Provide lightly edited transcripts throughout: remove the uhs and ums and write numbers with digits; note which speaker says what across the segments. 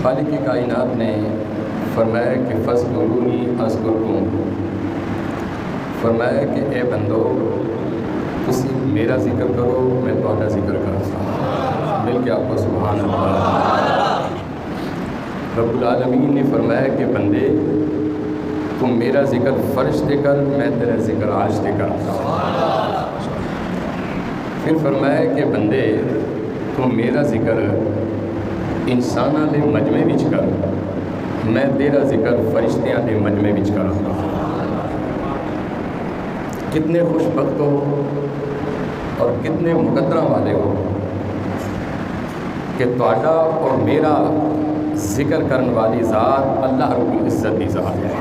Speaker 1: خالق کائنات نے فرمایا کہ فاذکرونی اذکرکم، فرمایا کہ اے بندو تسی میرا ذکر کرو میں تہاڈا ذکر کراں۔ مل کے آپ کو سبحان اللہ۔ رب العالمین نے فرمایا کہ بندے تم میرا ذکر فرش دے کر میں تیرا ذکر عرش دے کر۔ پھر فرمایا کہ بندے تم میرا ذکر انساناں دے مجمع وچ کر میں تیرا ذکر فرشتیاں دے مجمع وچ کراں۔ کتنے خوش بخت ہو اور کتنے مقدراں والے ہو کہ تہاڈا اور میرا ذکر کرن والی ذات اللہ رب العزت دی ذات ہے۔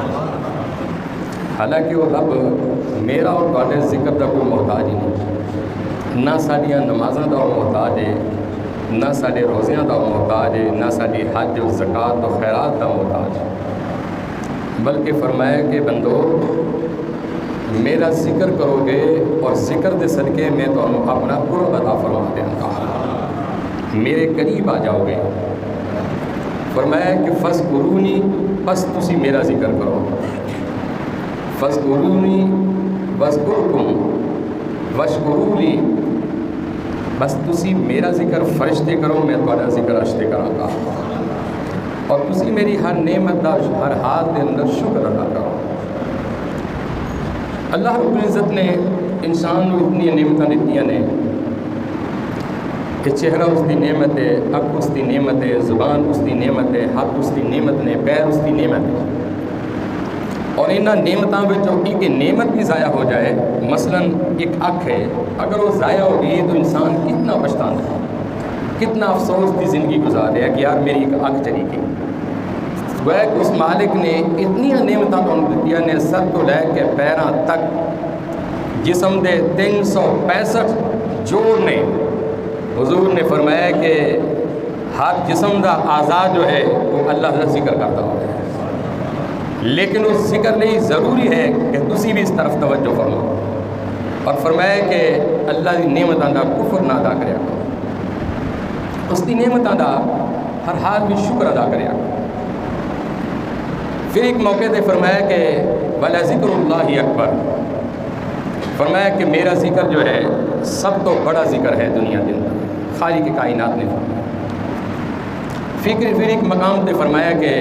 Speaker 1: حالانکہ وہ رب میرا اور تہاڈے ذکر دا کوئی محتاج ہی نہیں، نہ ساڈیاں نمازاں دا محتاج ہے، نہ ساڈے روزیاں دا محتاج ہے، نہ ساڈی حج و زکوٰۃ و خیرات دا محتاج ہے، بلکہ فرمایا کہ بندو میرا ذکر کرو گے اور ذکر دے صدقے میں تو اپنا قرب عطا فرما دیں گا، میرے قریب آ جاؤ گے۔ فرمایا کہ فاذکرونی، بس تسی میرا ذکر کرو، فاذکرونی واذکرکم واشکرولی، بس تسی میرا ذکر فرشتے کرو میں تہاڈا ذکر عرشتے کراں گا، اور تسی میری ہر نعمت دا ہر حال دے اندر شکر ادا کرو۔ اللہ رب العزت نے انسان کو اتنی نعمتاں دتیاں نے کہ چہرہ اس کی نعمت ہے، اکھ اس کی نعمت ہے، زبان اس کی نعمت ہے، ہاتھ اس کی نعمت نے، پیر اس کی نعمت ہے، اور انہاں نعمتاں وچوں ایک نعمت بھی ضائع ہو جائے، مثلا ایک اکھ ہے، اگر وہ ضائع ہوگی تو انسان کتنا پچھتانا ہے، کتنا افسوس کی زندگی گزارے ہے کہ یار میری ایک اکھ چلی گئی۔ گویا کہ اس مالک نے اتنی نعمتاں تو دتیاں نے، سر تو لے کے پیراں تک جسم دے 365 جوڑ نے، حضور نے فرمایا کہ ہر جسم دا اعضاء جو ہے وہ اللہ کا ذکر کرتا ہو، لیکن اس ذکر نہیں ضروری ہے کہ تسی بھی اس طرف توجہ فرماؤ، اور فرمایا کہ اللہ کی نعمتاں دا کفر نہ ادا کریا کرو، اس کی نعمتاں دا ہر حال میں شکر ادا کریا کرو۔ پھر ایک موقع تے فرمایا کہ وَلَا ذِكْرُ اللَّهِ اکبر، فرمایا کہ میرا ذکر جو ہے سب تو بڑا ذکر ہے دنیا کے اندر، خالق کائنات نے فرمایا۔ پھر ایک مقام تے فرمایا کہ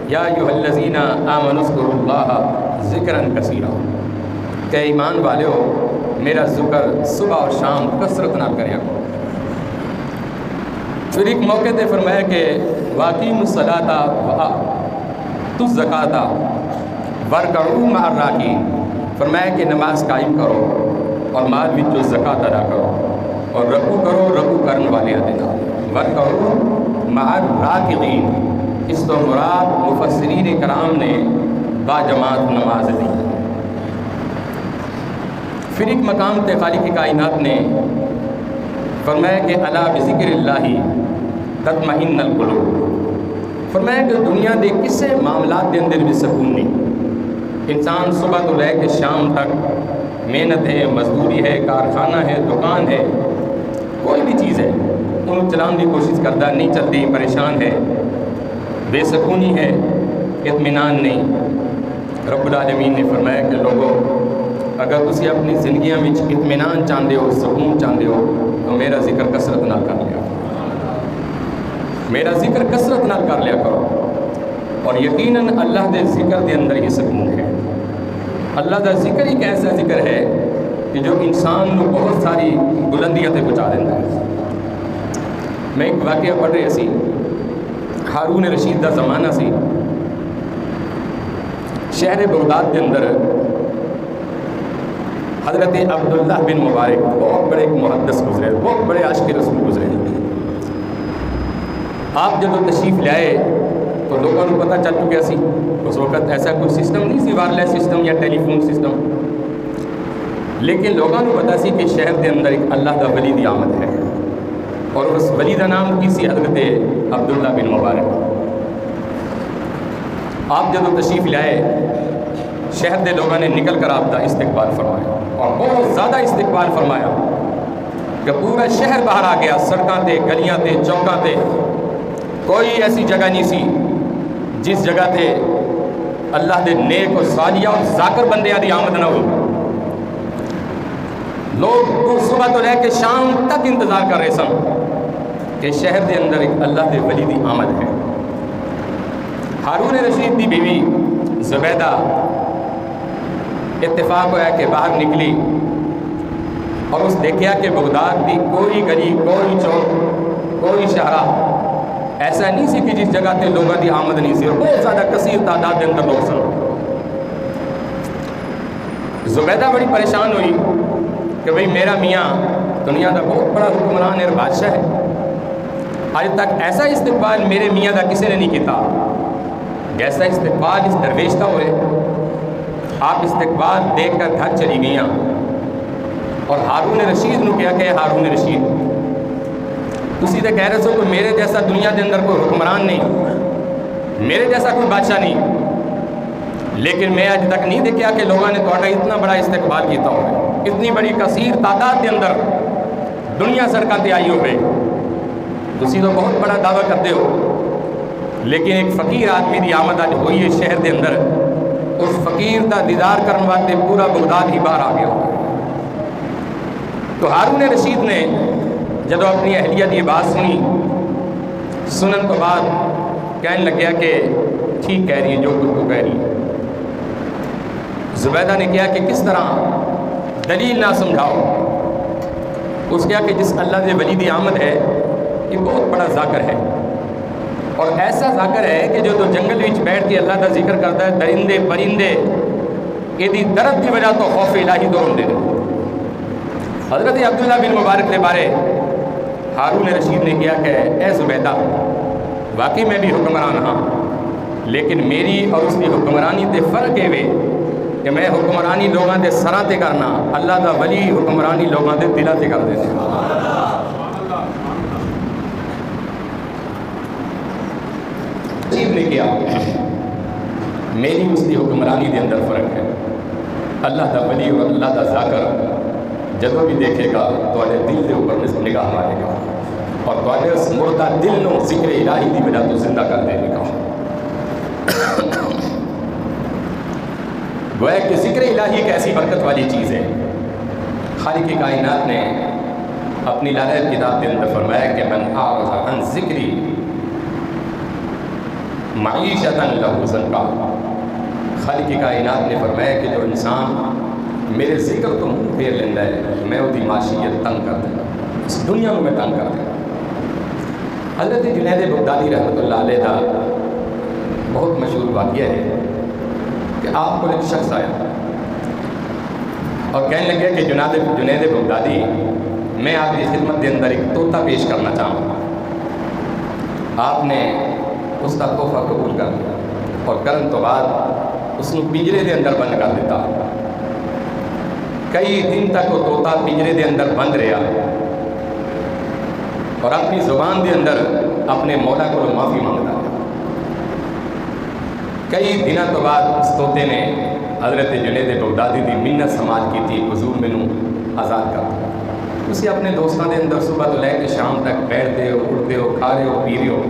Speaker 1: یا ایھا الذین آمنوا اذکروا اللہ ذکرا کثیرا، کہ ایمان والے ہو میرا ذکر صبح اور شام کثرت نہ کریا کرو۔ پھر ایک موقع تے فرمایا کہ واقیموا الصلاۃ وآتوا الزکاۃ وارکعوا مع الراکعین، فرمایا کہ نماز قائم کرو اور مال وچوں زکوٰۃ ادا کرو اور رکوع کرو رکوع کرن والے دے نال، وارکعوا مع الراکعین، اس تو مراد مفسرین کرام نے با جماعت نماز دی۔ پھر ایک مقام تے خالق کائنات نے فرمایا کہ الا بذکر اللہ تطمئن القلوب، فرمایا کہ دنیا دے کسے معاملات دے اندر بھی سکون نہیں، انسان صبح تو لے کے شام تک محنت ہے، مزدوری ہے، کارخانہ ہے، دکان ہے، کوئی بھی چیز ہے انہوں چلانے کی کوشش کرتا نہیں چلتی، پریشان ہے، بے سکونی ہے، اطمینان نہیں۔ رب العالمین نے فرمایا کہ لوگوں اگر تسی اپنی زندگیاں میں اطمینان چاہتے ہو، سکون چاہتے ہو تو میرا ذکر کثرت نہ کر لیا کرو، میرا ذکر کثرت نہ کر لیا کرو، اور یقیناً اللہ دے ذکر دے اندر یہ سکون ہے۔ اللہ دا ذکر ایک ایسا ذکر ہے کہ جو انسان کو بہت ساری بلندیاں تے پہنچا دیتا ہے۔ میں ایک واقعہ پڑھ رہی سی، ہارون رشید دا زمانہ سی، شہر بغداد کے اندر حضرت عبداللہ بن مبارک بہت بڑے محدث گزرے، بہت بڑے عاشق رسول گزرے۔ آپ جب تشریف لائے تو لوگوں کو پتہ چل چکا سی، اس وقت ایسا کوئی سسٹم نہیں سی، وائرلیس سسٹم یا ٹیلی فون سسٹم، لیکن لوگوں کو پتہ سی کہ شہر کے اندر ایک اللہ دا ولی دی آمد ہے، اور اس ولی دا نام کی سی حضرت عبداللہ بن مبارک۔ آپ جب تشریف لائے شہر کے لوگوں نے نکل کر آپ کا استقبال فرمایا، اور بہت زیادہ استقبال فرمایا کہ پورا شہر باہر آ گیا، سڑکاں تے، گلیاں تے، چوکاں تے، کوئی ایسی جگہ نہیں سی جس جگہ تے اللہ دے نیک اور صالح اور ذاکر بندیاں دی آمد نہ ہوئی. لوگ صبح تو لے کے شام تک انتظار کر رہے سن کہ شہر دے اندر ایک اللہ دے ولی دی آمد ہے. ہارون رشید دی بیوی زبیدہ اتفاق ہوا کہ باہر نکلی اور اس دیکھیا کہ بغداد دی کوئی گلی، کوئی چوک، کوئی شہرہ ایسا نہیں سی کہ جس جگہ تے لوگوں دی آمد نہیں سی، اور بہت زیادہ کثیر تعداد کے اندر لوگ سن. زبیدہ بڑی پریشان ہوئی کہ بھئی میرا میاں دنیا دا بہت بڑا حکمران اور بادشاہ ہے، آج تک ایسا استقبال میرے میاں دا کسی نے نہیں کیتا جیسا استقبال اس درویش کا ہوئے. آپ استقبال دیکھ کر گھر چلی گئیاں اور ہارون رشید نے کیا کہ ہارون رشید تسی تے کہہ رہے سو کہ میرے جیسا دنیا کے اندر کوئی حکمران نہیں، میرے جیسا کوئی بادشاہ نہیں، لیکن میں آج تک نہیں دیکھا کہ لوگوں نے تہاڈا اتنا بڑا استقبال کیتا ہوئے، اتنی بڑی کثیر تعداد کے اندر دنیا سڑکاں تے آئی ہوئے. تسی تو بہت بڑا دعویٰ کرتے ہو، لیکن ایک فقیر آدمی دی آمد آج ہوئی ہے شہر دے اندر، اس فقیر دا دیدار کرنے واسطے پورا بغداد ہی باہر آ گیا. تو ہارون رشید نے جب اپنی اہلیہ دی بات سنن تو بعد کہنے لگیا کہ ٹھیک کہہ رہی ہے جو کچھ تو کہہ رہی ہے. زبیدہ نے کہا کہ کس طرح دلیل نہ سمجھاؤ. اس کہا کہ جس اللہ دے ولی دی آمد ہے یہ بہت بڑا ذاکر ہے، اور ایسا ذاکر ہے کہ جو جنگل وچ بیٹھ کے اللہ کا ذکر کرتا ہے، درندے پرندے یہ درد کی وجہ تو خوف الہی تو ہوندے نے. حضرت عبداللہ بن مبارک کے بارے ہارون رشید نے کیا کہ اے زبیدہ واقعی میں بھی حکمران ہاں، لیکن میری اور اس کی حکمرانی تے فرق ہے کہ میں حکمرانی لوگاں دے سراں تے کرنا، اللہ دا ولی حکمرانی لوگاں دے دلاں تے کر دینا. رشید نے کیا میری اس کی حکمرانی دے اندر فرق ہے. اللہ دا ولی اور اللہ دا ذاکر جدوں بھی دیکھے گا تو دل کے اوپر نگاہ مارے گا اور تو اس مردہ دل نو ذکر الہی دی وجہ تو زندہ کر دے گا. گویا کہ ذکر الہی ایک ایسی برکت والی چیز ہے. خالق کائنات نے اپنی لالہ کتاب کے اندر فرمایا کہ من اعرض عن ذکری معیشۃ لہ ضنکا. خالق کائنات نے فرمایا کہ جو انسان میرے ذکر تو منہ پھیر لینا ہے میں وہی معاشیت تنگ کر دوں، اس دنیا میں تنگ کر دوں. حضرت جنید بغدادی رحمۃ اللہ علیہ کا بہت مشہور واقعہ ہے کہ آپ کو ایک شخص آیا اور کہنے لگے کہ جنید بغدادی میں آپ کی خدمت کے اندر ایک طوطا پیش کرنا چاہوں. آپ نے اس کا تحفہ قبول کر دیا اور کرن تو بعد اس کو پنجرے کے اندر بند کر دیتا. کئی دن تک وہ طوطا پنجرے کے اندر بند رہا اور اپنی زبان کے اندر اپنے مولا کو معافی مانگتا ہے. کئی دنوں تو بعد اس طوطے نے حضرت جنید بغدادی کی منت سماج کی تھی، حضور مینوں آزاد کر دیا. اسی اپنے دوستوں کے اندر صبح تو لے کے شام تک بیٹھتے ہو، اٹھتے ہو، کھا رہے ہو، پی رہے ہو،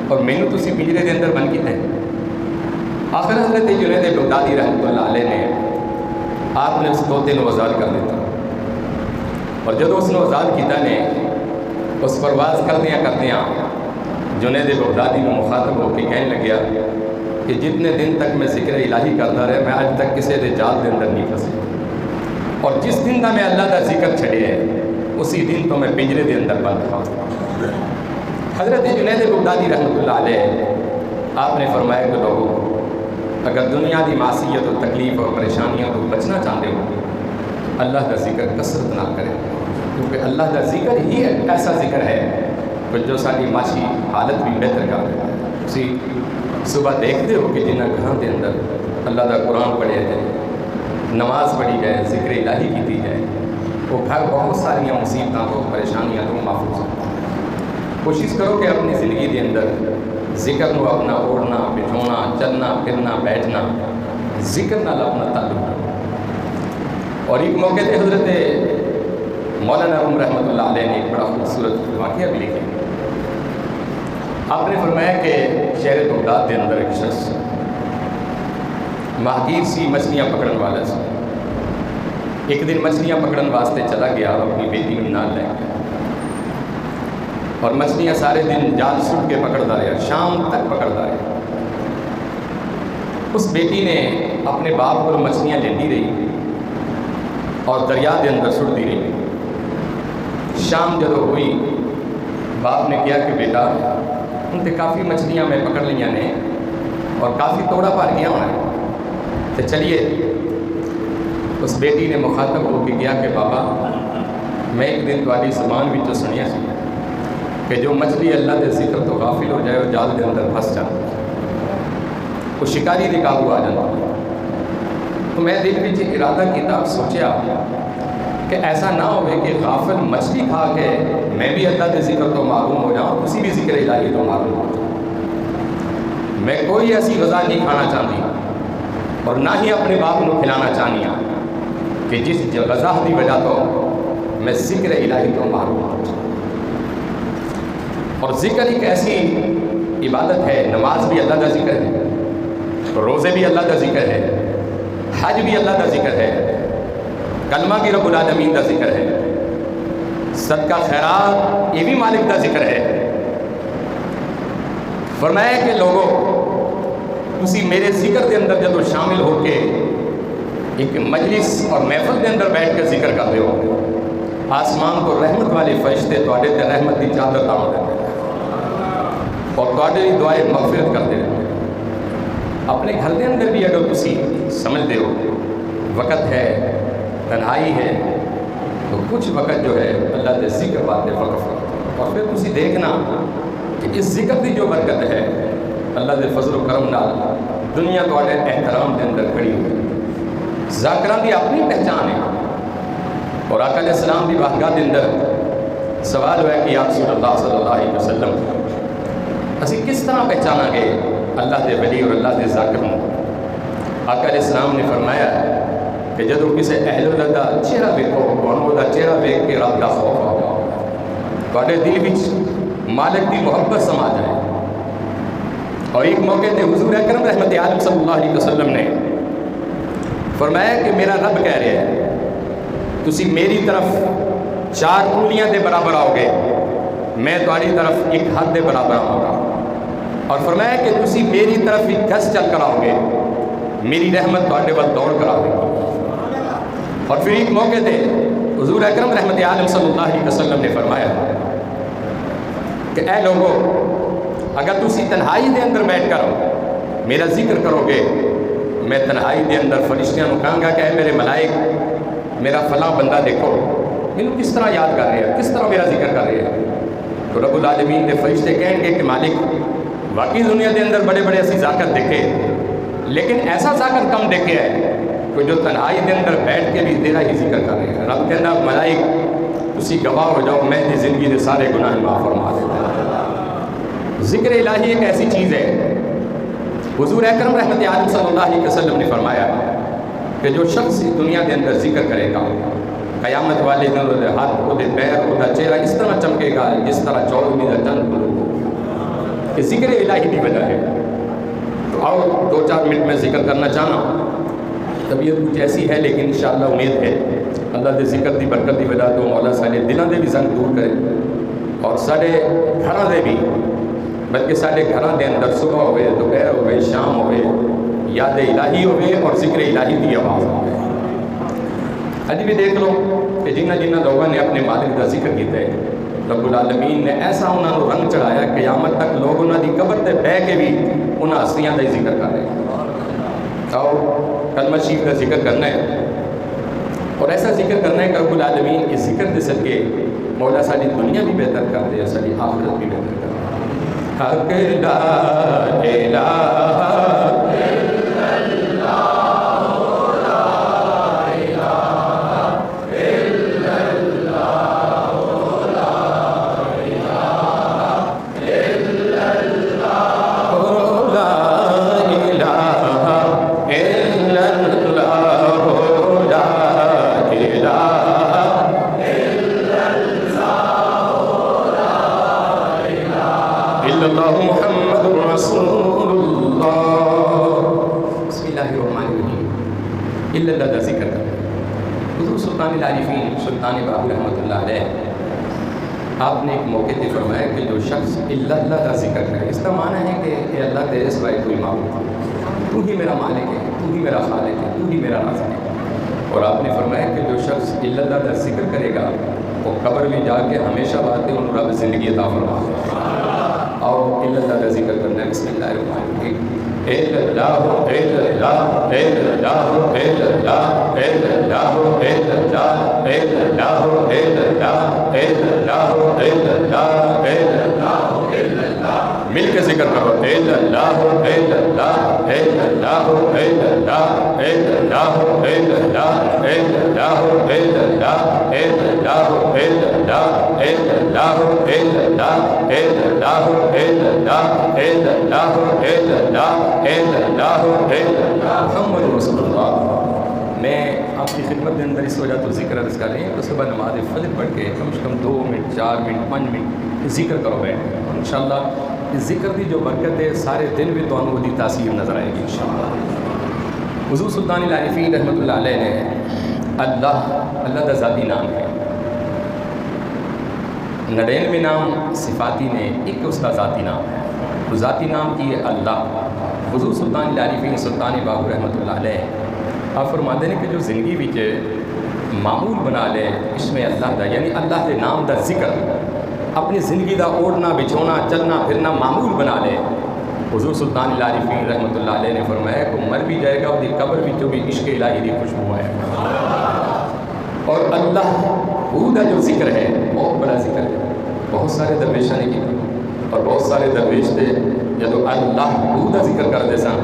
Speaker 1: اور مینوں تسی پنجرے کے اندر بند کیتا ہے. آخر حضرت جنید بغدادی رحمۃ اللہ علیہ نے آپ نے اس طوطے کو آزاد کر دیتا اور جب اس نے آزاد کیتا نے اس پرواز کردیاں جنید بغدادی کو مخاطب ہو کے کہنے لگیا کہ جتنے دن تک میں ذکر الہی کرتا رہا میں آج تک کسی دے جال دے اندر نہیں پھنسے، اور جس دن کا میں اللہ کا ذکر چھڑے ہے اسی دن تو میں پنجرے دے اندر بند تھا. حضرت جنید بغدادی رحمۃ اللہ علیہ آپ نے فرمایا کہ لوگوں اگر دنیا کی معصیت اور تکلیف اور پریشانیوں کو بچنا چاہتے ہو اللہ کا ذکر کثرت نہ کریں، کیونکہ اللہ کا ذکر ہی ایسا ذکر ہے کہ جو ساری معاشی حالت بھی بہتر کر دیتا ہے. اسی صبح دیکھتے ہو کہ جنہیں گھروں کے اندر اللہ کا قرآن پڑھے جائے، نماز پڑھی جائے، ذکر الہی کی جائے، وہ گھر بہت ساری مصیبتوں کو پریشانیاں کو محفوظ ہوتا ہے. کوشش کرو کہ اپنی زندگی کے اندر ذکر نو اپنا اوڑھنا بٹھونا چلنا پھرنا بیٹھنا ذکر نال اپنا تعلق رکھو. اور ایک موقع پہ حضرت مولانا روم رحمۃ اللہ علیہ نے ایک بڑا خوبصورت واقعہ بھی لکھا. آپ نے فرمایا کہ شہر بغداد کے اندر ایک شخص ماہگیر سی مچھلیاں پکڑن والا سی. ایک دن مچھلیاں پکڑن واسطے چلا گیا اور اپنی بیٹی کو نال لے گیا اور مچھلیاں سارے دن جال سٹ کے پکڑتا رہا, شام تک پکڑتا رہا. اس بیٹی نے اپنے باپ کو مچھلیاں لیتی رہی اور دریا کے اندر سٹتی رہی. شام جب ہوئی باپ نے کیا کہ بیٹا ان تے کافی مچھلیاں میں پکڑ لیا نے اور کافی توڑا پار کیا ہونا ہے, تو چلیے. اس بیٹی نے مخاطب ہو کے کیا کہ بابا میں ایک دن تاری زبان بھی تو سنیا سی کہ جو مچھلی اللہ کے ذکر تو غافل ہو جائے وہ جال کے اندر پھنس جاتا, وہ شکاری دے قابو آ جاتا. تو میں دل میں ارادہ کیا, سوچیا کہ ایسا نہ ہو کہ غافل مچھلی کھا کے میں بھی اللہ کے ذکر تو معلوم ہو جاؤں, کسی بھی ذکر الہی تو معلوم ہو جاؤں. میں کوئی ایسی غذا نہیں کھانا چاہتی اور نہ ہی اپنے باپ کو کھلانا چاہنی ہوں کہ جس غذا کی وجہ تو میں ذکر الہی تو معلوم ہو جاؤں. اور ذکر ایک ایسی عبادت ہے, نماز بھی اللہ کا ذکر ہے, روزے بھی اللہ کا ذکر ہے, حج بھی اللہ کا ذکر ہے, کلمہ بھی رب العالمین کا ذکر ہے, صدقہ خیرات یہ بھی مالک کا ذکر ہے. فرمایا کہ لوگوں تسی میرے ذکر کے اندر جب شامل ہو کے ایک مجلس اور محفل کے اندر بیٹھ کر ذکر کرتے ہو, آسمان کو رحمت والے فرشتے تواڈے تے رحمت کی چادر تاؤ دیتے اور تواڈے دی دعائیں مغفرت کرتے رہتے. اپنے گھر کے اندر بھی اگر تسی سمجھتے ہو وقت ہے, تنہائی ہے, تو کچھ وقت جو ہے اللہ کے ذکر باتیں وقف کرو اور پھر تسی دیکھنا کہ اس ذکر کی جو برکت ہے اللہ کے فضل و کرم نال دنیا تواڈے احترام کے اندر کھڑی ہوئی. ذاکران کی اپنی پہچان ہے اور آقا علیہ السلام کی بارگاہ کے اندر سوال ہوا کہ یا رسول اللہ صلی اللہ علیہ وسلم اسی کس طرح پہچانا گے اللہ کے ولی اور اللہ کے ذاکر ہوں. آقا علیہ السلام نے فرمایا کہ جب کسی اہل اللہ کا چہرہ دیکھو اور وہ چہرہ دیکھ کے رب کا خوف آ جاؤ, تواڈے دل وچ مالک کی محبت سما جائے. اور ایک موقع تے حضور اکرم رحمت عالم صلی اللہ علیہ وسلم نے فرمایا کہ میرا رب کہہ رہا ہے تسی میری طرف 4 انگلیاں دے برابر آؤ گے, میں تمہاری طرف ایک ہاتھ دے برابر آؤں گا. اور فرمایا کہ تسی میری طرف ایک گز چل کر آؤ گے, میری رحمت تواڈے ول دوڑ کر آئے گی. اور پھر ایک موقع تے حضور اکرم رحمت عالم صلی اللہ علیہ وسلم نے فرمایا کہ اے لوگوں اگر تسی تنہائی دے اندر بیٹھ کر میرا ذکر کرو گے, میں تنہائی دے اندر فرشتیاں کو کہاں گا کہ اے میرے ملائک میرا فلاں بندہ دیکھو انہوں کس طرح یاد کر رہے ہیں, کس طرح میرا ذکر کر رہے ہیں. تو رب العالمین کے فرشتے کہیں گے کہ مالک واقعی دنیا کے اندر بڑے بڑے ایسی ذاکر دیکھے لیکن ایسا ذاکر کم دیکھے ہے کہ جو تنہائی کے اندر بیٹھ کے بھی تیرا ہی ذکر کر رہے ہیں. رب کہنا ملائک تسی گواہ ہو جاؤ میں دی زندگی کے سارے گناہ معاف فرما دیتا ہوں. ذکر الہی ایک ایسی چیز ہے, حضور اکرم رحمت عالم صلی اللہ علیہ وسلم نے فرمایا کہ جو شخص دنیا کے اندر ذکر کرے گا قیامت والے دن وہ ہاتھ وہ پیر وہ چہرہ اس طرح چمکے گا جس طرح 24 کا چند ہو. کہ ذکر الہی کی وجہ ہے. تو آؤ 2-4 منٹ میں ذکر کرنا چاہنا, طبیعت کچھ ایسی ہے لیکن انشاءاللہ امید ہے اللہ کے ذکر کی برکت کی وجہ تو مولا سارے دلوں کے بھی زنگ دور کرے اور سارے گھروں کے بھی, بلکہ سارے گھروں کے اندر صبح ہوئے دوپہر ہوئے شام ہوئے یاد الہی ہوئے اور ذکر الہی کی آواز ہوئے. اج بھی دیکھ لو کہ جنہ جنہ لوگوں نے اپنے مالک کا ذکر کیا ہے رب العالمین نے ایسا انہوں نے رنگ چڑھایا قیامت تک لوگ انہوں کی قبر تے بہ کے بھی انہوں ہستیاں کا ہی ذکر کر رہے ہیں. آؤ کلمہ شریف کا ذکر کرنا ہے اور ایسا ذکر کرنا ہے کہ رب العالمین اس ذکر کے صدقے مولا ساری دنیا بھی بہتر کر دے, ساری آخرت بھی بہتر کر دے. حق لا الہ اللهم الا اللہ کا ذکر کریں. حضور سلطان العارفین سلطان باہو رحمۃ اللہ علیہ آپ نے ایک موقع پہ فرمایا کہ جو شخص الا اللہ کا ذکر کرے، اس کا معنی ہے کہ اے اللہ تیرے سوائے کوئی معبود نہیں، تو ہی میرا مالک ہے، تو ہی میرا خالق ہے، تو ہی میرا رازق ہے. اور آپ نے فرمایا کہ جو شخص الا اللہ کا ذکر کرے گا وہ قبر میں جا کے ہمیشہ باتیں ان رب زندگی عطا فرمائے. اور الا اللہ کا ذکر کرنا ہے. بسم اللہ الرحمن الرحیم. الا اللہ الا اللہ الا اللہ الا اللہ الا اللہ الا اللہ الا اللہ الا اللہ الا اللہ الا اللہ الا اللہ الا اللہ. مل کے ذکر کرو. الا اللہ الا اللہ الا اللہ الا اللہ الا اللہ الا اللہ الا اللہ الا اللہ الا اللہ الا اللہ الا اللہ الا اللہ الا اللہ الا اللہ الا اللہ الا اللہ الا اللہ الا اللہ محمد رسول اللہ. میں آپ کی خدمت کے اندر اس وجہ تو ذکر عرض کر رہی ہوں کہ صبح نماز فجر پڑھ کے کم سے کم 2 منٹ 4 منٹ 5 منٹ ذکر کرو بیٹھ. انشاءاللہ اس ذکر کی جو برکت ہے سارے دن بھی تو انہوں کی تاثیر نظر آئے گی انشاءاللہ. حضور سلطان العارفین رحمۃ اللہ علیہ نے اللہ کا ذاتی نام ہے. 99 نام صفاتی نے، ایک اس کا ذاتی نام ہے. تو ذاتی نام کی ہے اللہ. حضور سلطان العارفین سلطان باہو رحمۃ اللہ علیہ آپ فرماتے ہیں کہ جو زندگی بھی معمول بنا لے اس میں اللہ دا یعنی اللہ کے نام دا ذکر اپنی زندگی دا اوڑھنا بچھونا چلنا پھرنا معمول بنا لے. حضور سلطان العارفین رحمۃ اللہ علیہ نے فرمایا کہ مر بھی جائے گا اور قبر بھی جو بھی عشق الہی کی خوشبو ہے. اور اللہ دا جو ذکر ہے بہت بڑا ذکر ہے. بہت سارے درویشاں نے کیا اور بہت سارے درویش تھے جدو اللہ دا ذکر کرتے سن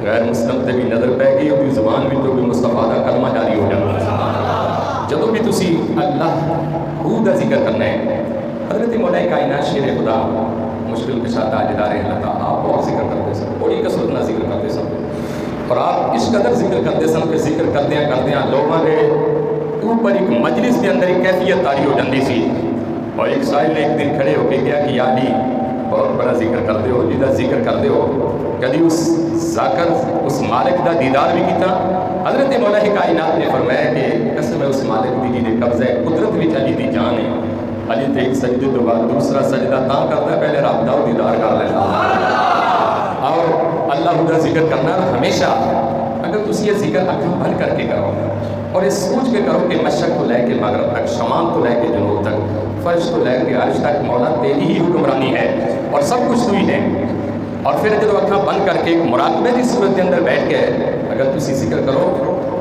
Speaker 1: غیر مسلم تے بھی نظر پہ گئی اور زبان بھی تو بھی مصطفیٰ دا کلمہ جاری ہو جاتا. جدو بھی تسی اللہ دا ذکر کرنا ہے. حضرت مولا کائنات شیر خدا مشکل کشا تاجدار اللہ تعالیٰ آپ بہت ذکر کرتے سن، بڑی کثرت نہ ذکر کرتے سن. اور آپ اس قدر ذکر کرتے سن کہ ذکر کردیاں لوگوں کے اوپر ایک مجلس کے اندر ایک کیفیت تاری ہو جاتی سی. اور ایک سائل نے ایک دن کھڑے ہو کے کیا کہ یا علی بہت بڑا ذکر کرتے ہو، جدا ذکر کرتے ہو، کبھی اس ذاکر اس مالک دا دیدار بھی کیتا. حضرت مولا کائنات نے فرمایا کہ قسم ہے اس مالک دی جی قبضہ قدرت بھی علی دی جان ہے. علی تے ایک سجدے تو بعد دوسرا سجدہ تاں کرتا ہے پہلے رب دا دیدار کر لینا. اور اللہ دا ذکر کرنا ہمیشہ اگر تسی یہ ذکر اکھاں بند کر کے کرو اور یہ سوچ کے کرو کہ مشرق کو لے کے مغرب تک، شمال کو لے کے جنوب تک، فرش کو لے کے عرش تک مولا تیری ہی حکمرانی ہے اور سب کچھ تو ہی ہے. اور پھر جب اکھاں بند کر کے ایک مراقبے کی صورت کے اندر بیٹھ کے اگر تسی ذکر کرو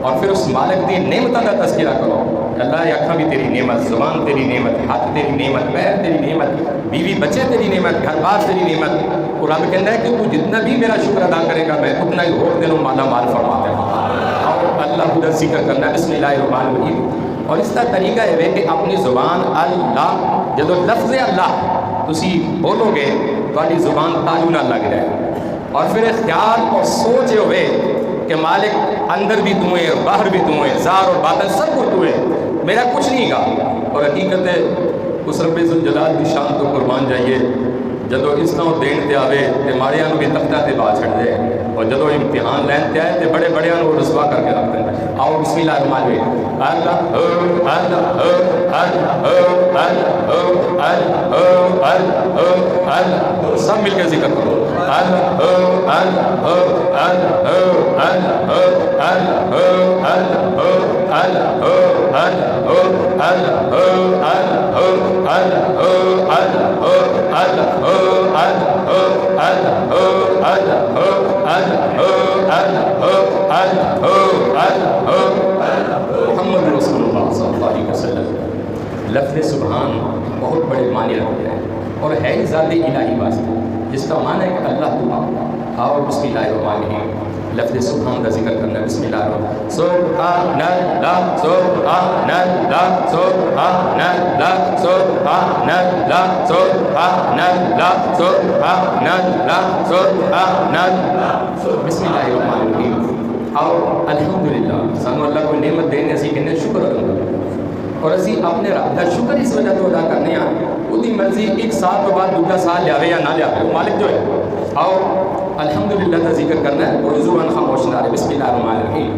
Speaker 1: اور پھر اس مالک دی نعمتوں کا تذکرہ کرو. اللہ یہ اکھاں بھی تیری نعمت، زبان تیری نعمت، ہاتھ تیری نعمت، پیر تیری نعمت، بیوی بچے تیری نعمت، گھر بار تیری نعمت. اور رب کہتا ہے کہ تو جتنا بھی میرا شکر ادا کرے گا میں اتنا ہی اور دنوں مالا مال فرما دے گا. اور اللہ خدا ذکر کرنا بسم اللہ الرحمن الرحیم. اور اس کا طریقہ ہے کہ اپنی زبان اللہ جب لفظ اللہ تسی بولو گے تاری زبان تالو نہ لگ جائے. اور پھر خیال اور سوچ ہوئے کہ مالک اندر بھی تو ہے باہر بھی تو ہے، ظاہر اور باطن سب کچھ تو ہے، میرا کچھ نہیں گا. اور حقیقت ہے اس رب ذوالجلال کی شان تو قربان جائیے جدو اس طرح دین تے آوے تے ماڑیاں بھی تختہ تے با چھڑ دے اور جدو امتحان لین تے آئے تے بڑے بڑے وہ رسوا کر کے رکھ دیں. آؤ بسم اللہ الرحمن الرحیم. اللہ سب مل کے ذکر کرو. محمد رسول اللہ صلی اللہ علیہ وسلم. لفظ سبحان بہت بڑے معنی رکھتے ہیں اور ہے ہی ذات الہی واسطے جس کا معنی ہے کہ اللہ تو اور بسم اللہ الرحمن الرحیم. لفظ سبحان کا ذکر کرنا بسم اللہ الرحمن سبحان اللہ سبحان اللہ سبحان اللہ سبحان اللہ سبحان اللہ سبحان اللہ سبحان اللہ بسم اللہ الرحمن الرحیم. اور الحمدللہ سانو اللہ کو نعمت دینے اسی کہنے شکر الحمدللہ. اور اسی اپنے رب کا شکر اس وجہ تو ادا کرنے ہیں وہی مرضی ایک سال کے بعد دوسرا سال لیا یا نہ لیا وہ مالک جو ہے. اور الحمدللہ کا ذکر کرنا ہے کوئی زبان خاموش نہ رہے. بسم اللہ الرحمن الرحیم.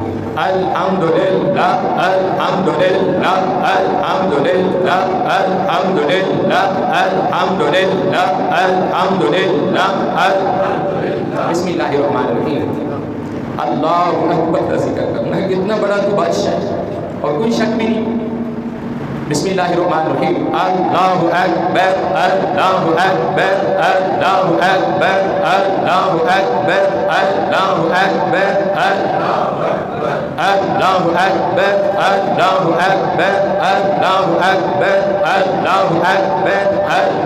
Speaker 1: الحمدللہ الحمدللہ الحمدللہ الحمدللہ الحمدللہ الحمدللہ بسم اللہ الرحمن الرحیم. اللہ اکبر کا ذکر کرنا ہے. کتنا بڑا تو بادشاہ ہے اور کوئی شک بھی نہیں. بسم اللہ الرحمن الرحیم. اللہ اکبر اللہ اکبر اللہ اکبر اللہ اکبر اللہ اکبر اللہ اکبر اللہ اکبر اللہ اکبر اللہ اکبر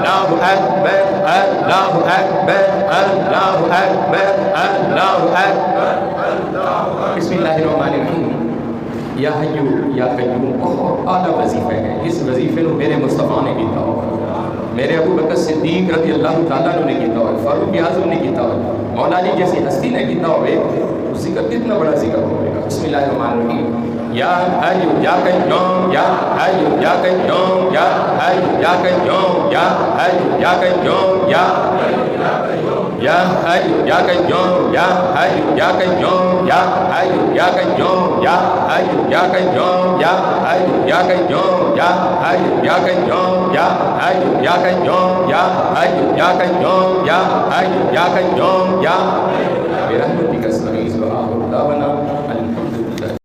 Speaker 1: اللہ اکبر اللہ اکبر اللہ اکبر اللہ اکبر. بسم اللہ الرحمن الرحیم. یا حیو یا قیوم بہت اعلیٰ وظیفہ ہے. اس وظیفے کو میرے مصطفیٰ نے کیتا ہو, میرے ابو بکر صدیق رضی اللہ تعالیٰ نے کیتا ہو, فاروق اعظم نے کیتا ہو, مولا علی جیسی ہستی نے کیتا ہو. ذکر کتنا بڑا ذکر ہوگا. بسم اللہ الرحمن الرحیم. یا حیو یا قیوم یا حیو یا قیوم یا حیو یا قیوم یا حیو یا قیوم یا یا حیو یا قیوم یا حیو یا قیوم یا حیو یا قیوم یا حیو یا قیوم یا حیو یا قیوم یا حیو یا قیوم یا حیو یا قیوم یا حیو یا قیوم یا حیو یا قیوم یا برحمتک